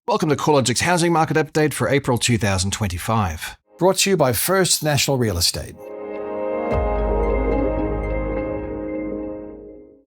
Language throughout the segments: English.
Welcome to CoreLogic's Housing Market Update for April 2025. Brought to you by First National Real Estate.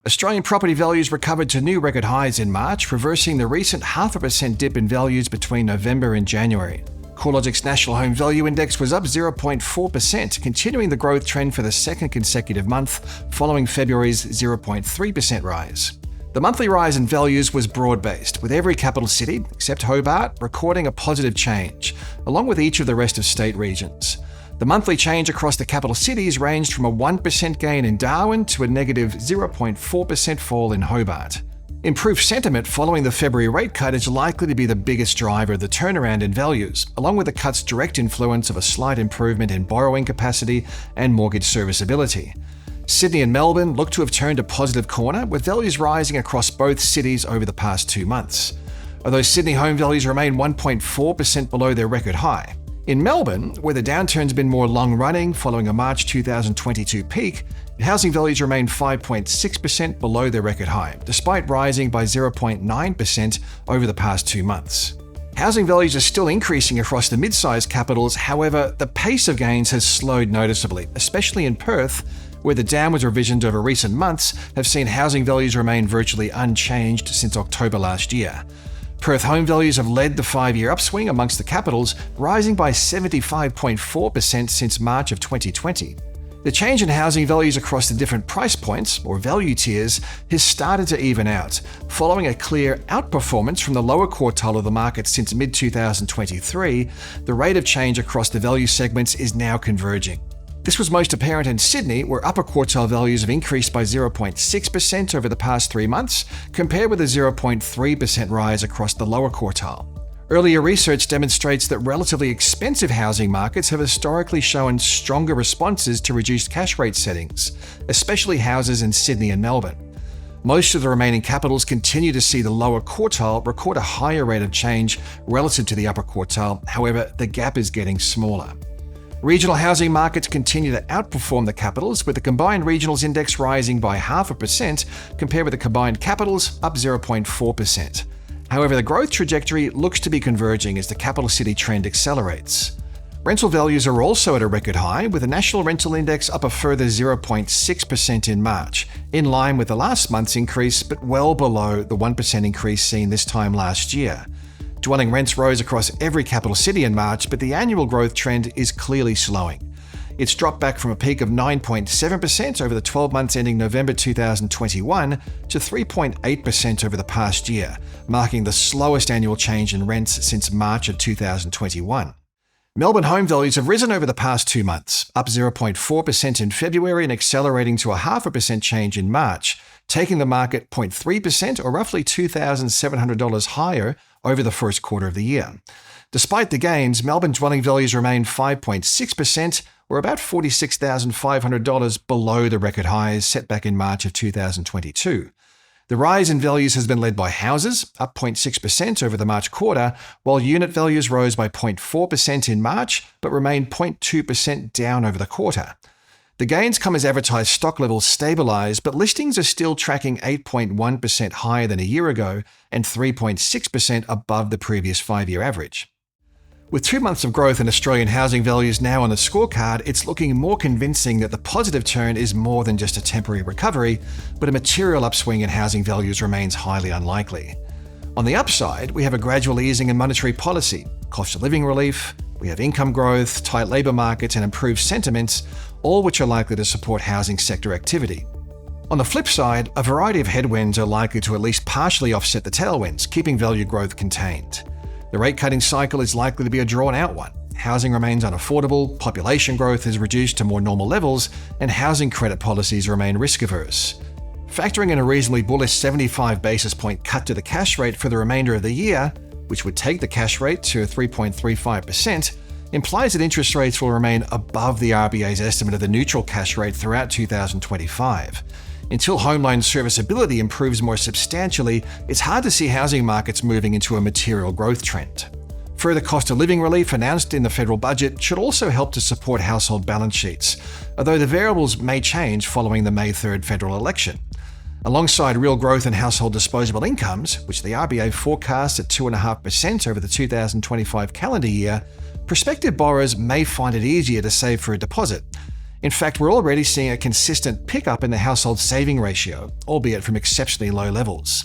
Australian property values recovered to new record highs in March, reversing the recent 0.5% dip in values between November and January. CoreLogic's National Home Value Index was up 0.4%, continuing the growth trend for the second consecutive month, following February's 0.3% rise. The monthly rise in values was broad-based, with every capital city, except Hobart, recording a positive change, along with each of the rest of state regions. The monthly change across the capital cities ranged from a 1% gain in Darwin to a negative 0.4% fall in Hobart. Improved sentiment following the February rate cut is likely to be the biggest driver of the turnaround in values, along with the cut's direct influence of a slight improvement in borrowing capacity and mortgage serviceability. Sydney and Melbourne look to have turned a positive corner, with values rising across both cities over the past 2 months. Although Sydney home values remain 1.4% below their record high. In Melbourne, where the downturn's been more long-running following a March 2022 peak, housing values remain 5.6% below their record high, despite rising by 0.9% over the past 2 months. Housing values are still increasing across the mid-sized capitals, however, the pace of gains has slowed noticeably, especially in Perth, where the downward revisions over recent months have seen housing values remain virtually unchanged since October last year. Perth home values have led the 5-year upswing amongst the capitals, rising by 75.4% since March of 2020. The change in housing values across the different price points, or value tiers, has started to even out, following a clear outperformance from the lower quartile of the market since mid-2023. The rate of change across the value segments is now converging. This was most apparent in Sydney, where upper quartile values have increased by 0.6% over the past 3 months, compared with a 0.3% rise across the lower quartile. Earlier research demonstrates that relatively expensive housing markets have historically shown stronger responses to reduced cash rate settings, especially houses in Sydney and Melbourne. Most of the remaining capitals continue to see the lower quartile record a higher rate of change relative to the upper quartile, however, the gap is getting smaller. Regional housing markets continue to outperform the capitals, with the combined regionals index rising by 0.5% compared with the combined capitals up 0.4%. However, the growth trajectory looks to be converging as the capital city trend accelerates. Rental values are also at a record high, with the national rental index up a further 0.6% in March, in line with the last month's increase but well below the 1% increase seen this time last year. Dwelling rents rose across every capital city in March, but the annual growth trend is clearly slowing. It's dropped back from a peak of 9.7% over the 12 months ending November 2021 to 3.8% over the past year, marking the slowest annual change in rents since March of 2021. Melbourne home values have risen over the past 2 months, up 0.4% in February and accelerating to a 0.5% change in March, taking the market 0.3% or roughly $2,700 higher over the first quarter of the year. Despite the gains, Melbourne dwelling values remain 5.6%, or about $46,500 below the record highs set back in March of 2022. The rise in values has been led by houses, up 0.6% over the March quarter, while unit values rose by 0.4% in March, but remained 0.2% down over the quarter. The gains come as advertised stock levels stabilise, but listings are still tracking 8.1% higher than a year ago and 3.6% above the previous 5-year average. With 2 months of growth in Australian housing values now on the scorecard, it's looking more convincing that the positive turn is more than just a temporary recovery, but a material upswing in housing values remains highly unlikely. On the upside, we have a gradual easing in monetary policy, cost of living relief, we have income growth, tight labour markets and improved sentiments, all which are likely to support housing sector activity. On the flip side, a variety of headwinds are likely to at least partially offset the tailwinds, keeping value growth contained. The rate-cutting cycle is likely to be a drawn-out one. Housing remains unaffordable, population growth is reduced to more normal levels, and housing credit policies remain risk-averse. Factoring in a reasonably bullish 75 basis point cut to the cash rate for the remainder of the year, which would take the cash rate to 3.35%, implies that interest rates will remain above the RBA's estimate of the neutral cash rate throughout 2025. Until home loan serviceability improves more substantially, it's hard to see housing markets moving into a material growth trend. Further cost of living relief announced in the federal budget should also help to support household balance sheets, although the variables may change following the May 3rd federal election. Alongside real growth in household disposable incomes, which the RBA forecasts at 2.5% over the 2025 calendar year, prospective borrowers may find it easier to save for a deposit. In fact, we're already seeing a consistent pickup in the household saving ratio, albeit from exceptionally low levels.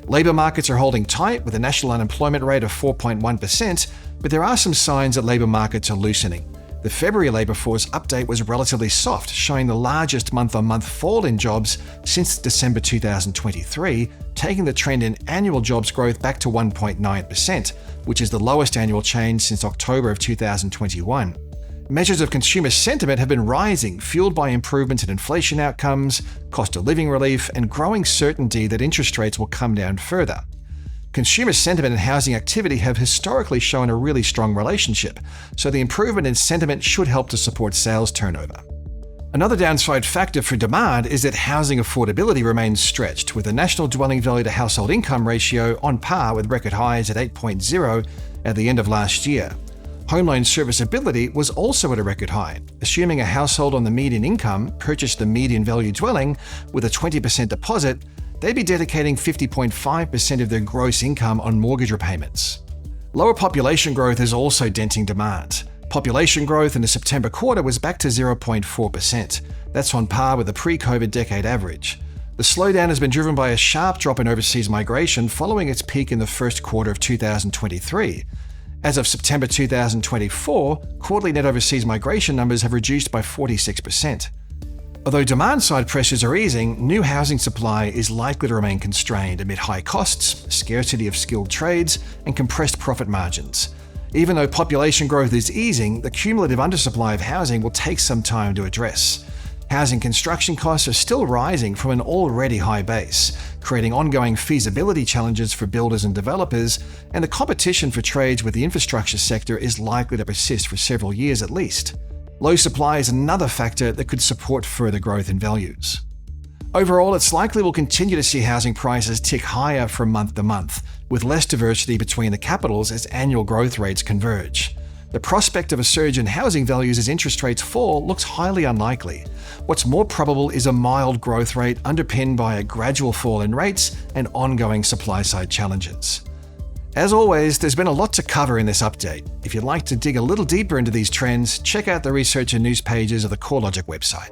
Labour markets are holding tight with a national unemployment rate of 4.1%, but there are some signs that labour markets are loosening. The February labour force update was relatively soft, showing the largest month-on-month fall in jobs since December 2023, taking the trend in annual jobs growth back to 1.9%, which is the lowest annual change since October of 2021. Measures of consumer sentiment have been rising, fueled by improvements in inflation outcomes, cost of living relief, and growing certainty that interest rates will come down further. Consumer sentiment and housing activity have historically shown a really strong relationship, so the improvement in sentiment should help to support sales turnover. Another downside factor for demand is that housing affordability remains stretched, with the national dwelling value to household income ratio on par with record highs at 8.0 at the end of last year. Home loan serviceability was also at a record high. Assuming a household on the median income purchased the median value dwelling with a 20% deposit, they'd be dedicating 50.5% of their gross income on mortgage repayments. Lower population growth is also denting demand. Population growth in the September quarter was back to 0.4%. That's on par with the pre-COVID decade average. The slowdown has been driven by a sharp drop in overseas migration following its peak in the first quarter of 2023. As of September 2024, quarterly net overseas migration numbers have reduced by 46%. Although demand-side pressures are easing, new housing supply is likely to remain constrained amid high costs, scarcity of skilled trades, and compressed profit margins. Even though population growth is easing, the cumulative undersupply of housing will take some time to address. Housing construction costs are still rising from an already high base, creating ongoing feasibility challenges for builders and developers, and the competition for trades with the infrastructure sector is likely to persist for several years at least. Low supply is another factor that could support further growth in values. Overall, it's likely we'll continue to see housing prices tick higher from month to month, with less diversity between the capitals as annual growth rates converge. The prospect of a surge in housing values as interest rates fall looks highly unlikely. What's more probable is a mild growth rate underpinned by a gradual fall in rates and ongoing supply-side challenges. As always, there's been a lot to cover in this update. If you'd like to dig a little deeper into these trends, check out the research and news pages of the CoreLogic website.